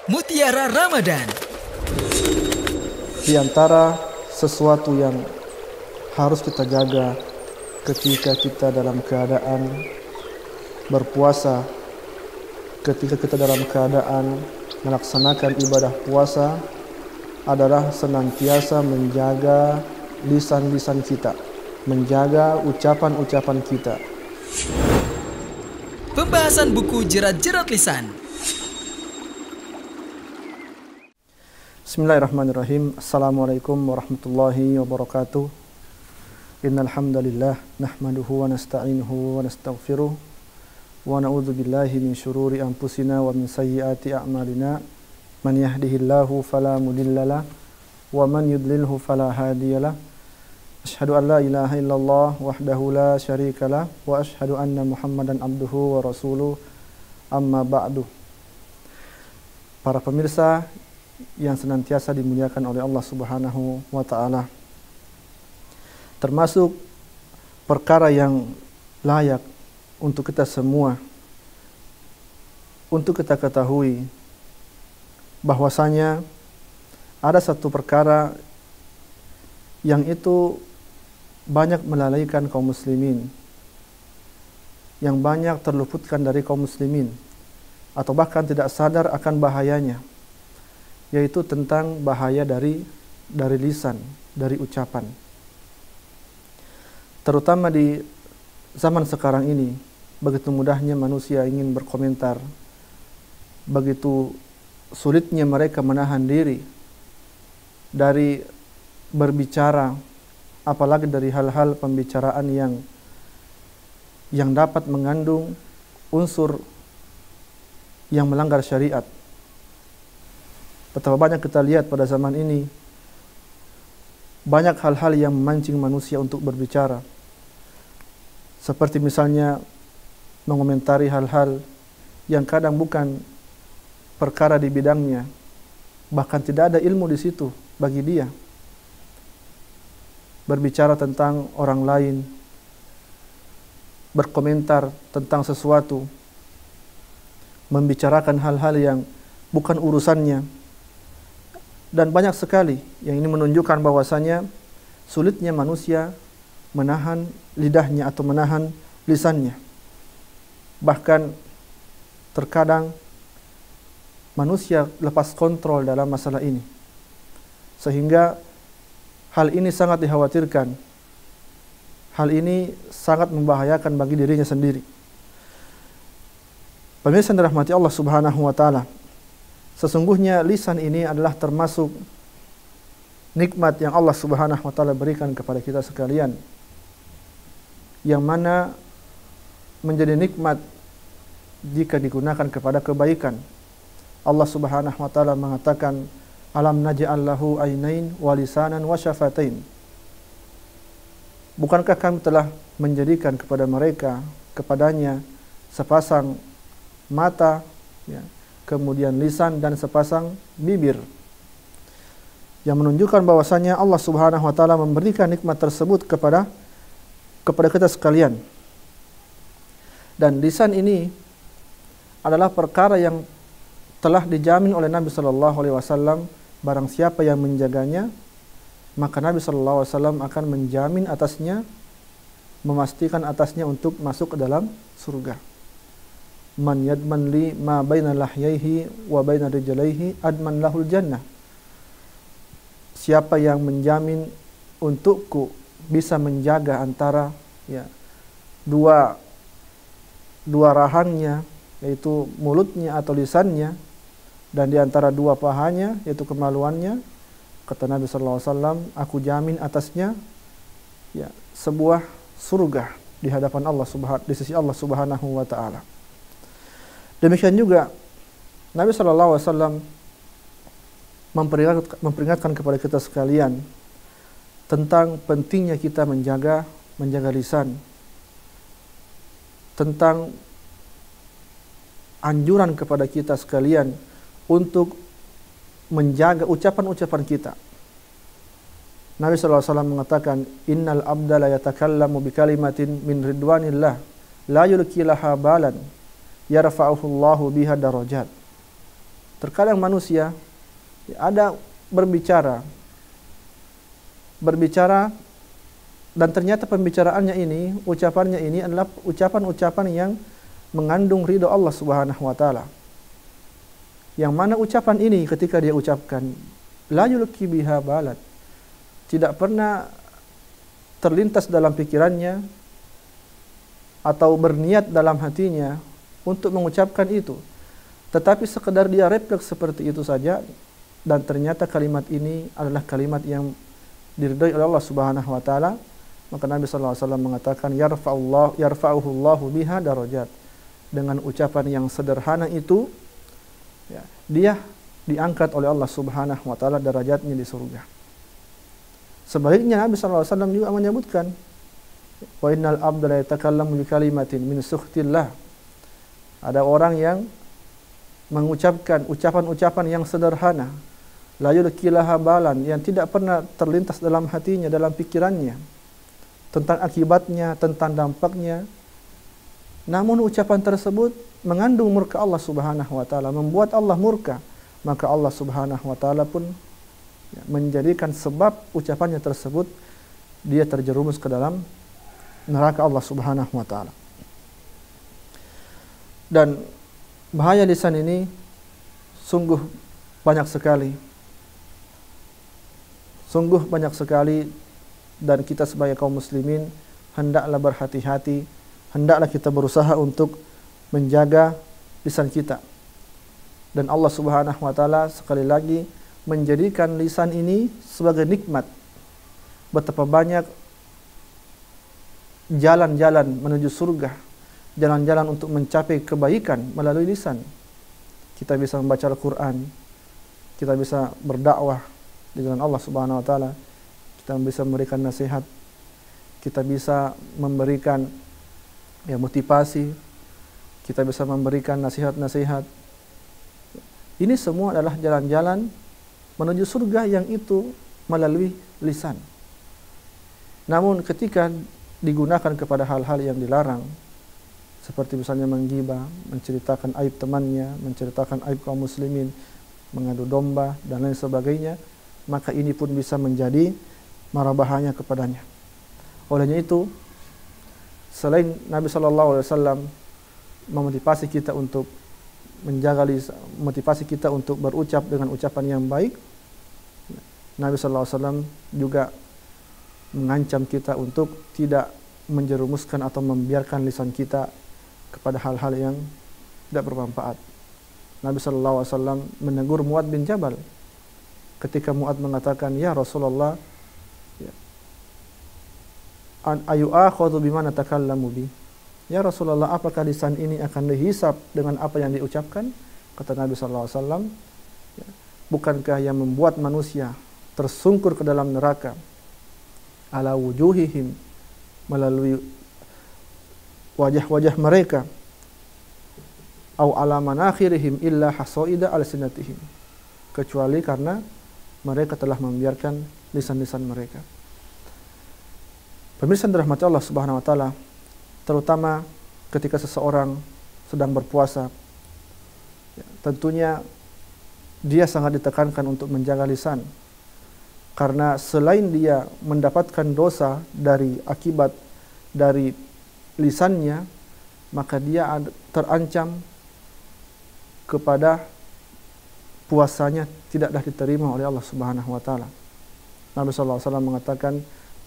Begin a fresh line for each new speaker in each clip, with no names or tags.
Mutiara Ramadan.
Di antara sesuatu yang harus kita jaga ketika kita dalam keadaan berpuasa, ketika kita dalam keadaan melaksanakan ibadah puasa, adalah senantiasa menjaga lisan-lisan kita, menjaga ucapan-ucapan kita.
Pembahasan buku Jerat-Jerat Lisan.
Bismillahirrahmanirrahim. Assalamualaikum warahmatullahi wabarakatuh. Innal hamdalillah nahmaduhu wa nasta'inuhu wa nastaghfiruh wa na'udzu billahi min syururi anfusina wa min sayyiati a'malina. Man yahdihillahu fala mudhillalah wa man yudlilhu fala hadiyalah. Asyhadu an la ilaha illallah wahdahu la syarikalah wa asyhadu anna Muhammadan abduhu wa rasuluh. Amma ba'du. Para pemirsa yang senantiasa dimuliakan oleh Allah Subhanahu wa taala, termasuk perkara yang layak untuk kita semua untuk kita ketahui bahwasanya ada satu perkara yang itu banyak melalaikan kaum muslimin, yang banyak terluputkan dari kaum muslimin atau bahkan tidak sadar akan bahayanya, yaitu tentang bahaya dari lisan, dari ucapan. Terutama di zaman sekarang ini, begitu mudahnya manusia ingin berkomentar, begitu sulitnya mereka menahan diri dari berbicara, apalagi dari hal-hal pembicaraan yang dapat mengandung unsur yang melanggar syariat. Betapa banyak kita lihat pada zaman ini, banyak hal-hal yang memancing manusia untuk berbicara. Seperti misalnya mengomentari hal-hal yang kadang bukan perkara di bidangnya, bahkan tidak ada ilmu di situ bagi dia. Berbicara tentang orang lain, berkomentar tentang sesuatu, membicarakan hal-hal yang bukan urusannya. Dan banyak sekali yang ini menunjukkan bahwasanya sulitnya manusia menahan lidahnya atau menahan lisannya. Bahkan terkadang manusia lepas kontrol dalam masalah ini, sehingga hal ini sangat dikhawatirkan. Hal ini sangat membahayakan bagi dirinya sendiri. Pemirsa yang dirahmati Allah Subhanahu wa taala, sesungguhnya lisan ini adalah termasuk nikmat yang Allah Subhanahu wa taala berikan kepada kita sekalian, yang mana menjadi nikmat jika digunakan kepada kebaikan. Allah Subhanahu wa taala mengatakan, alam naj'al lahu ainain wa lisanan wa syafatain. Bukankah kami telah menjadikan kepadanya sepasang mata, ya, kemudian lisan dan sepasang bibir, yang menunjukkan bahwasanya Allah Subhanahu wa taala memberikan nikmat tersebut kepada kita sekalian. Dan lisan ini adalah perkara yang telah dijamin oleh Nabi sallallahu alaihi wasallam, barang siapa yang menjaganya, maka Nabi sallallahu alaihi wasallam akan menjamin atasnya, memastikan atasnya untuk masuk ke dalam surga. Man yadman li ma baina lahyaihi wa baina rijlaihi adman lahul jannah. Siapa yang menjamin untukku bisa menjaga antara dua rahangnya, yaitu mulutnya atau lisannya, dan di antara dua pahanya, yaitu kemaluannya, kata Nabi sallallahu alaihi wasallam, aku jamin atasnya sebuah surga di hadapan Allah di sisi Allah Subhanahu wa taala. Demikian juga Nabi sallallahu alaihi wasallam memperingatkan kepada kita sekalian tentang pentingnya kita menjaga lisan, tentang anjuran kepada kita sekalian untuk menjaga ucapan-ucapan kita. Nabi sallallahu alaihi wasallam mengatakan, innal abda la yatakallamu bi kalimatin min ridwanillah la yulqi laha balan yarfa'uhu Allahu biha darajat. Terkadang manusia ada berbicara dan ternyata pembicaraannya ini, ucapannya ini adalah ucapan-ucapan yang mengandung ridho Allah Subhanahu wa taala. Yang mana ucapan ini ketika dia ucapkan la yulqi biha balat, tidak pernah terlintas dalam pikirannya atau berniat dalam hatinya untuk mengucapkan itu, tetapi sekedar dia refleks seperti itu saja, dan ternyata kalimat ini adalah kalimat yang diridhai oleh Allah Subhanahu wa taala. Maka Nabi sallallahu alaihi wasallam mengatakan yarfa'uhu Allahu biha darajat. Dengan ucapan yang sederhana itu, ya, dia diangkat oleh Allah Subhanahu wa taala derajatnya di surga. Sebaliknya Nabi sallallahu alaihi wasallam juga menyebutkan, wa innal abda la yatakallamu bi kalimatin min sukhtillah. Ada orang yang mengucapkan ucapan-ucapan yang sederhana, la yulqi laha balan, yang tidak pernah terlintas dalam hatinya, dalam pikirannya, tentang akibatnya, tentang dampaknya. Namun ucapan tersebut mengandung murka Allah Subhanahu wa taala, membuat Allah murka. Maka Allah Subhanahu wa taala pun menjadikan sebab ucapannya tersebut dia terjerumus ke dalam neraka Allah Subhanahu wa taala. Dan bahaya lisan ini sungguh banyak sekali. Sungguh banyak sekali, dan kita sebagai kaum muslimin hendaklah berhati-hati, hendaklah kita berusaha untuk menjaga lisan kita. Dan Allah Subhanahu wa taala sekali lagi menjadikan lisan ini sebagai nikmat. Betapa banyak jalan-jalan menuju surga, jalan-jalan untuk mencapai kebaikan melalui lisan. Kita bisa membaca Al-Quran, kita bisa berdakwah di jalan Allah Subhanahu wa taala, kita bisa memberikan nasihat, kita bisa memberikan motivasi, kita bisa memberikan nasihat-nasihat. Ini semua adalah jalan-jalan menuju surga yang itu melalui lisan. Namun ketika digunakan kepada hal-hal yang dilarang, seperti misalnya menggibah, menceritakan aib temannya, menceritakan aib kaum muslimin, mengadu domba dan lain sebagainya, maka ini pun bisa menjadi mara bahaya kepadanya. Olehnya itu, selain Nabi sallallahu alaihi wasallam memotivasi kita untuk menjaga lisan, motivasi kita untuk berucap dengan ucapan yang baik, Nabi sallallahu alaihi wasallam juga mengancam kita untuk tidak menjerumuskan atau membiarkan lisan kita kepada hal-hal yang tidak bermanfaat. Nabi sallallahu alaihi wasallam menegur Mu'ad bin Jabal ketika Mu'ad mengatakan, "Ya Rasulullah, ayu akhadhu bima natakallamu bi?" Ya Rasulullah, apakah lisan ini akan dihisab dengan apa yang diucapkan? Kata Nabi sallallahu alaihi wasallam, bukankah yang membuat manusia tersungkur ke dalam neraka ala wujuhihim, melalui wajah-wajah mereka, au ala manakhirihim illa hasaida alsinatihim, kecuali karena mereka telah membiarkan lisan-lisan mereka. Pemirsa dirahmati Allah Subhanahu wa taala, terutama ketika seseorang sedang berpuasa, tentunya dia sangat ditekankan untuk menjaga lisan, karena selain dia mendapatkan dosa dari akibat dari lisannya, maka dia terancam kepada puasanya tidaklah diterima oleh Allah Subhanahu wa taala. Nabi sallallahu alaihi wasallam mengatakan,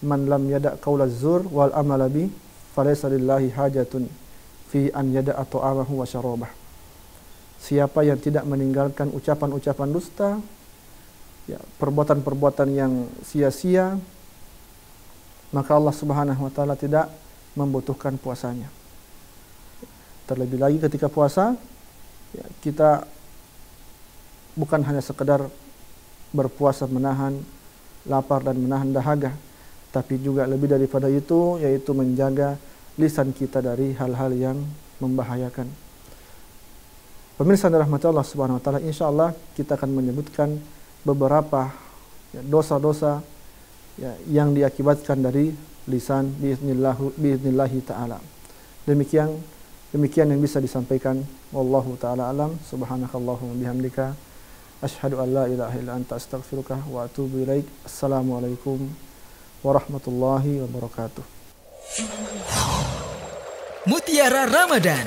"Man lam yada' qaulaz zur wal amala bi, falaysa lillahi hajatun fi an yada'a ta'amahu wa syarabah." Siapa yang tidak meninggalkan ucapan-ucapan dusta, perbuatan-perbuatan yang sia-sia, maka Allah Subhanahu wa taala tidak membutuhkan puasanya. Terlebih lagi ketika puasa, kita bukan hanya sekedar berpuasa menahan lapar dan menahan dahaga, tapi juga lebih daripada itu, yaitu menjaga lisan kita dari hal-hal yang membahayakan. Pemirsa dirahmati Allah Subhanahu wa taala, insyaallah kita akan menyebutkan beberapa dosa-dosa yang diakibatkan dari lisan biiznillah taala. Demikian Demikian yang bisa disampaikan. Wallahu taala alam. Subhanakallahumma bihamdika asyhadu an la ilaha illa anta astaghfiruka wa atubu ilaik. Assalamualaikum warahmatullahi wabarakatuh.
Mutiara Ramadan.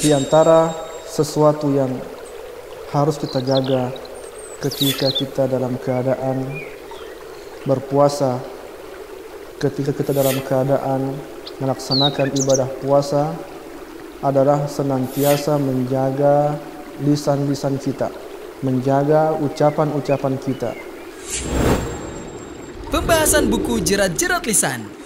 Di antara sesuatu yang harus kita jaga ketika kita dalam keadaan berpuasa, ketika kita dalam keadaan melaksanakan ibadah puasa adalah senantiasa menjaga lisan-lisan kita, menjaga ucapan-ucapan kita.
Pembahasan buku Jerat-Jerat Lisan.